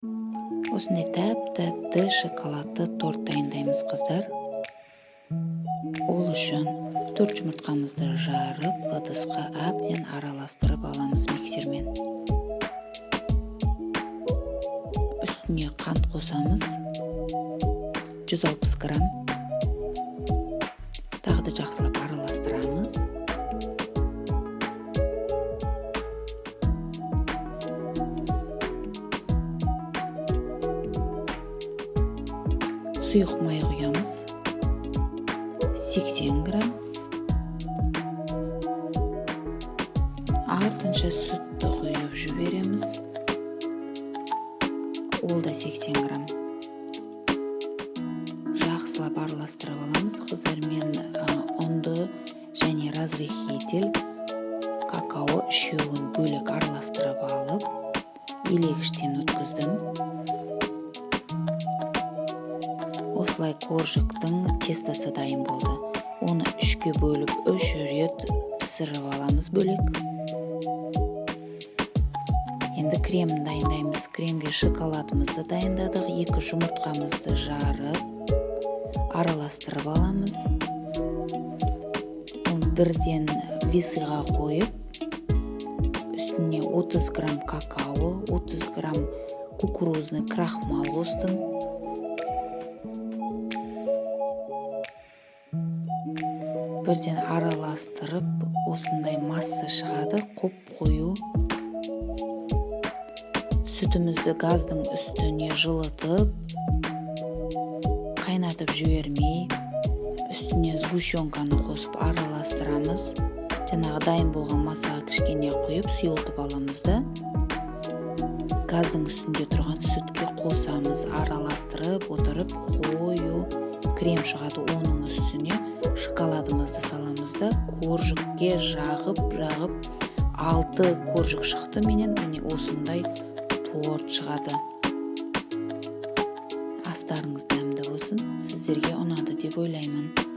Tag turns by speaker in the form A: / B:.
A: Осындай тәп-тәтті шоколадты торт дайындаймыз, қыздар. Ол үшін 4 жұмыртқамызды жарып, ыдысқа әбден араластырып аламыз миксермен. Үстіне қант қосамыз, 160 грамм. Тағы да жақсылап араластырамыз. Сұйық май құямыз, 80 грамм. Артынша сүтті құйып жібереміз. Ол да 80 грамм. Жақсылап араластырып аламыз. Қыздар, мен ұнды және разрыхитель, какао үшеуін бөлек араластырып алып, елегіштен өткіздім. Осылай коржықтың тестасы дайын болды. Оны 3-ке бөліп 3 рет пісіріп аламыз бөлек. Енді кремін дайындаймыз. Кремге шоколадымызды дайындадық. 2 жұмыртқамызды жарып, араластырып аламыз. Бірден весыға қойып, үстіне 30 грамм какао, 30 грамм кукурузный крахмал қостым. Бірден араластырып, осындай масса шығады, қоп-қою. Сүтімізді газдың үстіне жылытып, қайнатып жібермей, үстіне сгущенканы қосып араластырамыз. Жаңағы дайын болған массаға кішкене құйып, сұйылтып аламыз да. Газдың үстінде тұрған сүтке қосамыз, араластырып отырып, қою крем шығады. Оның үстіне шоколадымызды саламыз да, коржикке жағып, 6 коржик шықты менен, міне осындай торт шығады. Астарыңыз дәмді болсын, сіздерге ұнады деп ойлаймын.